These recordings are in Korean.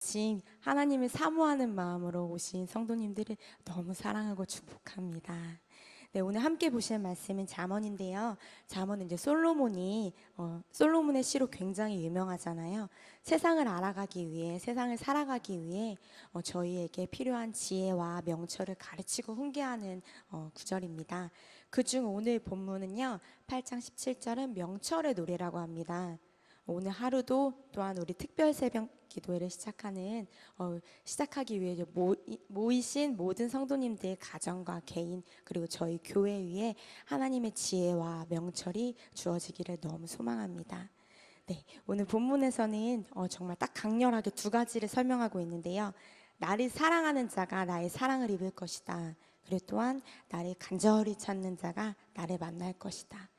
아침 하나님을 사모하는 마음으로 오신 성도님들을 너무 사랑하고 축복합니다. 네, 오늘 함께 보실 말씀은 잠언인데요. 잠언은 이제 솔로몬의 시로 굉장히 유명하잖아요. 세상을 알아가기 위해, 세상을 살아가기 위해 저희에게 필요한 지혜와 명철을 가르치고 훈계하는 구절입니다. 그중 오늘 본문은요, 8장 17절은 명철의 노래라고 합니다. 오늘 하루도 또한 우리 특별 새벽 기도회를 시작하기 위해 모이신 모든 성도님들 가정과 개인 그리고 저희 교회 위에 하나님의 지혜와 명철이 주어지기를 너무 소망합니다. 네, 오늘 본문에서는 정말 딱 강렬하게 두 가지를 설명하고 있는데요. 나를 사랑하는 자가 나의 사랑을 입을 것이다. 그리고 또한 나를 간절히 찾는 자가 나를 만날 것이다.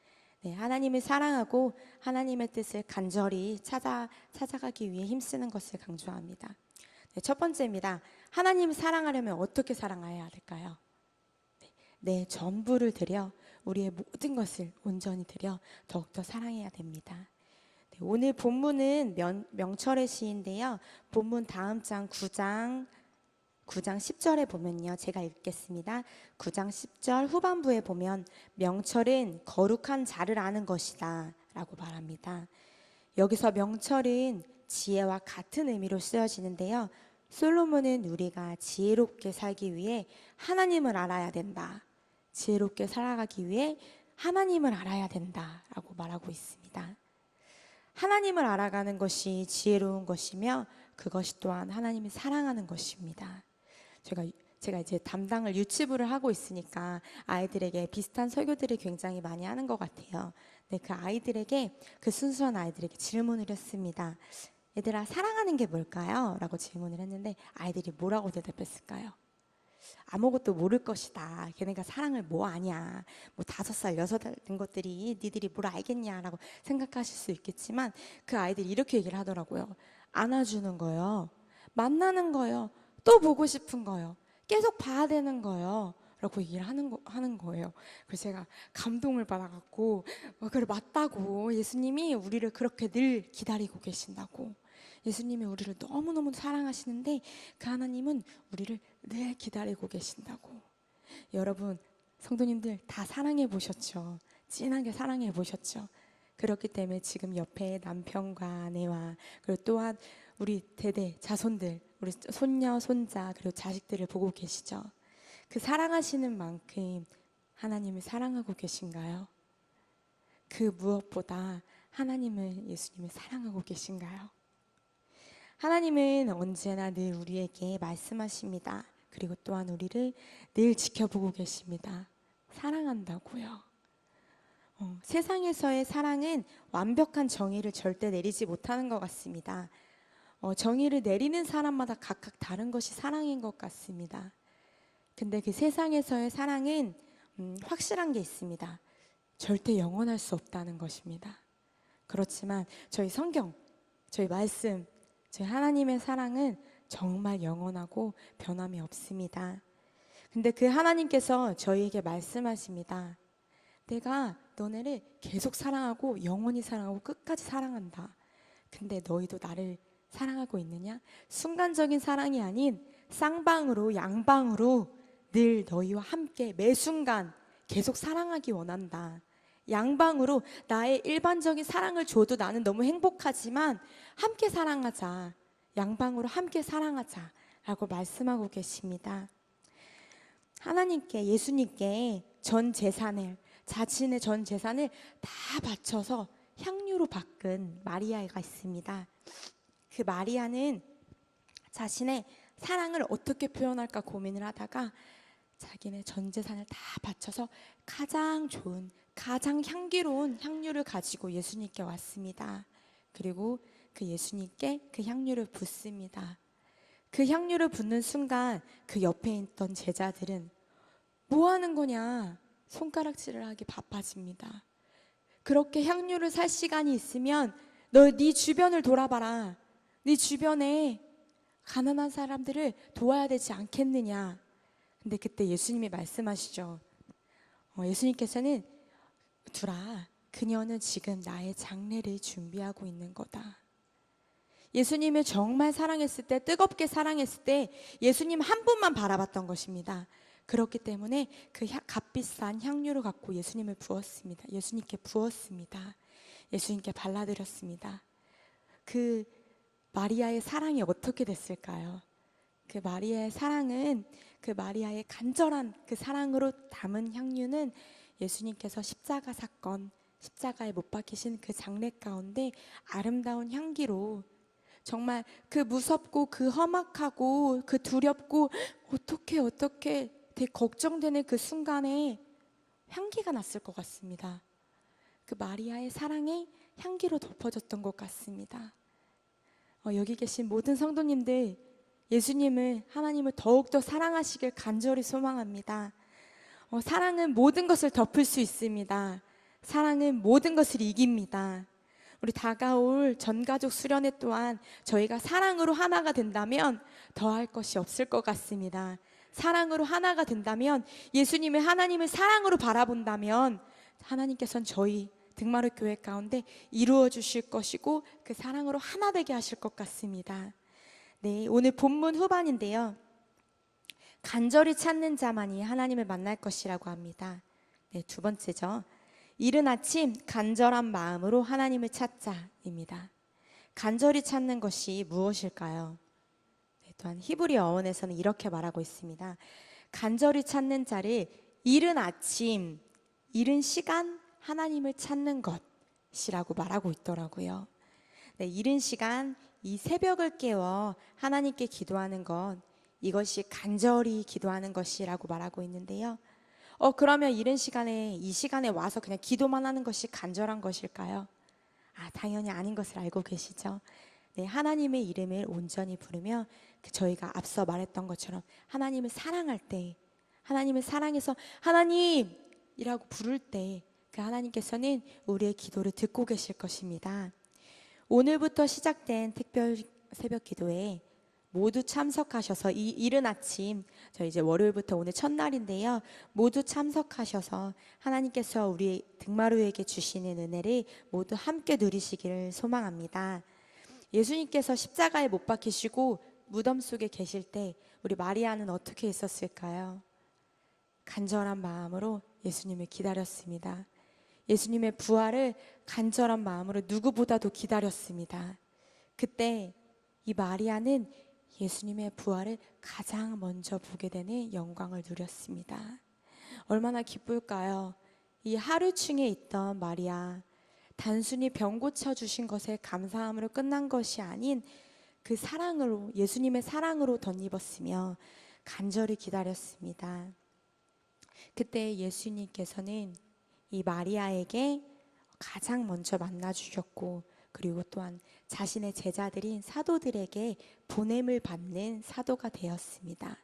네, 하나님을 사랑하고 하나님의 뜻을 간절히 찾아가기 위해 힘쓰는 것을 강조합니다. 네, 첫 번째입니다. 하나님을 사랑하려면 어떻게 사랑해야 될까요? 내 전부를 들여 우리의 모든 것을 온전히 들여 더욱더 사랑해야 됩니다. 네, 오늘 본문은 명철의 시인데요. 본문 다음 장 9장 10절에 보면요. 제가 읽겠습니다. 9장 10절 후반부에 보면 명철은 거룩한 자를 아는 것이다 라고 말합니다. 여기서 명철은 지혜와 같은 의미로 쓰여지는데요. 솔로몬은 우리가 지혜롭게 살기 위해 하나님을 알아야 된다. 지혜롭게 살아가기 위해 하나님을 알아야 된다 라고 말하고 있습니다. 하나님을 알아가는 것이 지혜로운 것이며 그것이 또한 하나님을 사랑하는 것입니다. 제가 이제 담당을 유치부를 하고 있으니까 아이들에게 비슷한 설교들을 굉장히 많이 하는 것 같아요. 네, 그 순수한 아이들에게 질문을 했습니다. 얘들아, 사랑하는 게 뭘까요? 라고 질문을 했는데 아이들이 뭐라고 대답했을까요? 아무것도 모를 것이다. 걔네가 사랑을 뭐 아냐. 뭐 5살, 6살 된 것들이 니들이 뭘 알겠냐라고 생각하실 수 있겠지만 그 아이들이 이렇게 얘기를 하더라고요. 안아주는 거요. 만나는 거요. 또 보고 싶은 거요. 계속 봐야 되는 거요. 라고 얘기를 하는 거예요. 그래서 제가 감동을 받아갖고, 그래, 맞다고. 예수님이 우리를 그렇게 늘 기다리고 계신다고. 예수님이 우리를 너무너무 사랑하시는데 그 하나님은 우리를 늘 기다리고 계신다고. 여러분, 성도님들 다 사랑해 보셨죠? 진하게 사랑해 보셨죠? 그렇기 때문에 지금 옆에 남편과 아내와 그리고 또한 우리 대대 자손들, 우리 손녀, 손자 그리고 자식들을 보고 계시죠? 그 사랑하시는 만큼 하나님을 사랑하고 계신가요? 그 무엇보다 예수님을 사랑하고 계신가요? 하나님은 언제나 늘 우리에게 말씀하십니다. 그리고 또한 우리를 늘 지켜보고 계십니다. 사랑한다고요. 세상에서의 사랑은 완벽한 정의를 절대 내리지 못하는 것 같습니다. 정의를 내리는 사람마다 각각 다른 것이 사랑인 것 같습니다. 근데 그 세상에서의 사랑은 확실한 게 있습니다. 절대 영원할 수 없다는 것입니다. 그렇지만 저희 성경, 저희 말씀, 저희 하나님의 사랑은 정말 영원하고 변함이 없습니다. 근데 그 하나님께서 저희에게 말씀하십니다. 내가 너네를 계속 사랑하고 영원히 사랑하고 끝까지 사랑한다. 근데 너희도 나를 사랑하고 있느냐? 순간적인 사랑이 아닌 쌍방으로 양방으로 늘 너희와 함께 매 순간 계속 사랑하기 원한다. 양방으로 나의 일반적인 사랑을 줘도 나는 너무 행복하지만 함께 사랑하자. 양방으로 함께 사랑하자 라고 말씀하고 계십니다. 예수님께 자신의 전 재산을 다 바쳐서 향유로 바꾼 마리아가 있습니다. 그 마리아는 자신의 사랑을 어떻게 표현할까 고민을 하다가 자기네 전 재산을 다 바쳐서 가장 좋은, 가장 향기로운 향유를 가지고 예수님께 왔습니다. 그리고 그 예수님께 그 향유를 붓습니다. 그 향유를 붓는 순간 그 옆에 있던 제자들은 뭐 하는 거냐? 손가락질을 하기 바빠집니다. 그렇게 향유를 살 시간이 있으면 네 주변을 돌아봐라. 네 주변에 가난한 사람들을 도와야 되지 않겠느냐? 근데 그때 예수님이 말씀하시죠. 예수님께서는 두라, 그녀는 지금 나의 장례를 준비하고 있는 거다. 예수님을 정말 사랑했을 때, 뜨겁게 사랑했을 때 예수님 한 분만 바라봤던 것입니다. 그렇기 때문에 그 값비싼 향유를 갖고 예수님을 부었습니다. 예수님께 부었습니다. 예수님께 발라드렸습니다. 그 마리아의 사랑이 어떻게 됐을까요? 그 마리아의 사랑은, 그 마리아의 간절한 그 사랑으로 담은 향유는 예수님께서 십자가 사건, 십자가에 못 박히신 그 장례 가운데 아름다운 향기로, 정말 그 무섭고 그 험악하고 그 두렵고 어떻게 되게 걱정되는 그 순간에 향기가 났을 것 같습니다. 그 마리아의 사랑에 향기로 덮어졌던 것 같습니다. 여기 계신 모든 성도님들, 예수님을, 하나님을 더욱더 사랑하시길 간절히 소망합니다. 사랑은 모든 것을 덮을 수 있습니다. 사랑은 모든 것을 이깁니다. 우리 다가올 전가족 수련회 또한 저희가 사랑으로 하나가 된다면 더할 것이 없을 것 같습니다. 사랑으로 하나가 된다면, 예수님의 하나님을 사랑으로 바라본다면 하나님께서는 저희 등마루 교회 가운데 이루어 주실 것이고 그 사랑으로 하나 되게 하실 것 같습니다. 네, 오늘 본문 후반인데요. 간절히 찾는 자만이 하나님을 만날 것이라고 합니다. 네, 두 번째죠. 이른 아침 간절한 마음으로 하나님을 찾자입니다. 간절히 찾는 것이 무엇일까요? 네, 또한 히브리 어원에서는 이렇게 말하고 있습니다. 간절히 찾는 자를 이른 아침, 이른 시간 하나님을 찾는 것이라고 말하고 있더라고요. 네, 이른 시간, 이 새벽을 깨워 하나님께 기도하는 것, 이것이 간절히 기도하는 것이라고 말하고 있는데요. 그러면 이른 시간에, 이 시간에 와서 그냥 기도만 하는 것이 간절한 것일까요? 당연히 아닌 것을 알고 계시죠? 네, 하나님의 이름을 온전히 부르며 저희가 앞서 말했던 것처럼 하나님을 사랑할 때, 하나님을 사랑해서 하나님이라고 부를 때 그 하나님께서는 우리의 기도를 듣고 계실 것입니다. 오늘부터 시작된 특별 새벽 기도에 모두 참석하셔서, 이 이른 아침, 저 이제 월요일부터 오늘 첫날인데요, 모두 참석하셔서 하나님께서 우리 등마루에게 주시는 은혜를 모두 함께 누리시기를 소망합니다. 예수님께서 십자가에 못 박히시고 무덤 속에 계실 때 우리 마리아는 어떻게 있었을까요? 간절한 마음으로 예수님을 기다렸습니다. 예수님의 부활을 간절한 마음으로 누구보다도 기다렸습니다. 그때 이 마리아는 예수님의 부활을 가장 먼저 보게 되는 영광을 누렸습니다. 얼마나 기쁠까요? 이 하루층에 있던 마리아, 단순히 병 고쳐주신 것에 감사함으로 끝난 것이 아닌 그 사랑으로, 예수님의 사랑으로 덧입었으며 간절히 기다렸습니다. 그때 예수님께서는 이 마리아에게 가장 먼저 만나주셨고, 그리고 또한 자신의 제자들인 사도들에게 보냄을 받는 사도가 되었습니다.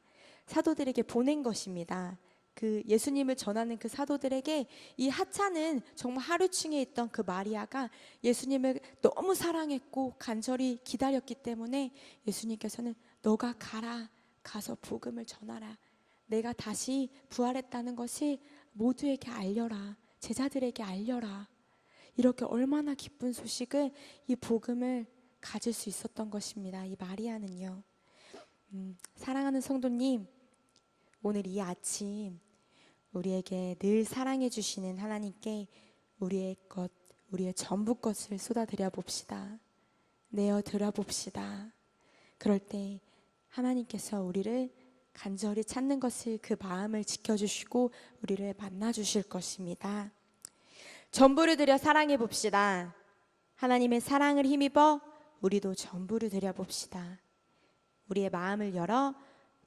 사도들에게 보낸 것입니다. 그 예수님을 전하는 그 사도들에게 이 하찮은 정말 하루층에 있던 그 마리아가 예수님을 너무 사랑했고 간절히 기다렸기 때문에 예수님께서는 너가 가라, 가서 복음을 전하라, 내가 다시 부활했다는 것을 모두에게 알려라, 제자들에게 알려라, 이렇게 얼마나 기쁜 소식을, 이 복음을 가질 수 있었던 것입니다. 이 마리아는요. 사랑하는 성도님, 오늘 이 아침 우리에게 늘 사랑해 주시는 하나님께 우리의 것, 우리의 전부 것을 쏟아드려 봅시다. 내어 드려 봅시다. 그럴 때 하나님께서 우리를 간절히 찾는 것을, 그 마음을 지켜주시고 우리를 만나주실 것입니다. 전부를 드려 사랑해 봅시다. 하나님의 사랑을 힘입어 우리도 전부를 드려 봅시다. 우리의 마음을 열어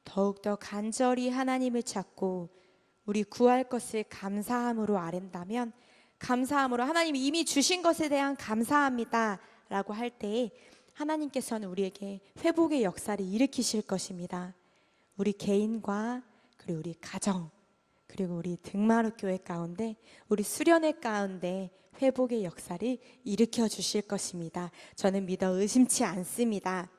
더욱더 간절히 하나님을 찾고 우리 구할 것을 감사함으로 아랜다면, 감사함으로, 하나님이 이미 주신 것에 대한 감사합니다 라고 할 때에 하나님께서는 우리에게 회복의 역사를 일으키실 것입니다. 우리 개인과, 그리고 우리 가정, 그리고 우리 등마루 교회 가운데, 우리 수련회 가운데 회복의 역사를 일으켜 주실 것입니다. 저는 믿어 의심치 않습니다.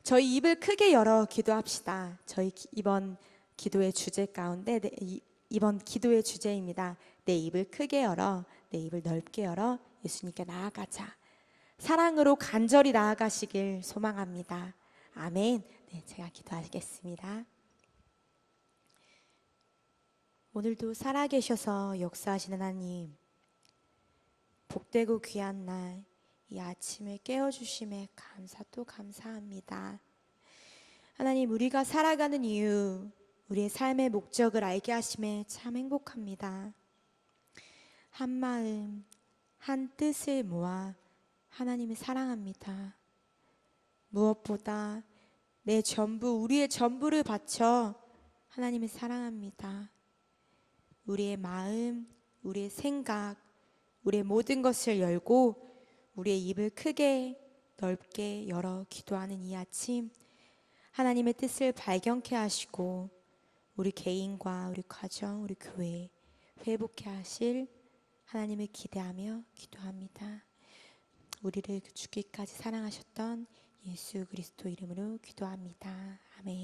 저희 입을 크게 열어 기도합시다. 저희 이번 기도의 주제 가운데, 이번 기도의 주제입니다. 내 입을 크게 열어, 내 입을 넓게 열어 예수님께 나아가자. 사랑으로 간절히 나아가시길 소망합니다. 아멘. 네, 제가 기도하겠습니다. 오늘도 살아계셔서 역사하시는 하나님, 복되고 귀한 날, 이 아침을 깨워주심에 감사 또 감사합니다. 하나님, 우리가 살아가는 이유, 우리의 삶의 목적을 알게 하심에 참 행복합니다. 한 마음, 한 뜻을 모아 하나님을 사랑합니다. 무엇보다 내 전부, 우리의 전부를 바쳐 하나님을 사랑합니다. 우리의 마음, 우리의 생각, 우리의 모든 것을 열고 우리의 입을 크게 넓게 열어 기도하는 이 아침, 하나님의 뜻을 발견케 하시고 우리 개인과 우리 가정, 우리 교회 회복케 하실 하나님을 기대하며 기도합니다. 우리를 죽기까지 사랑하셨던 예수 그리스도 이름으로 기도합니다. 아멘.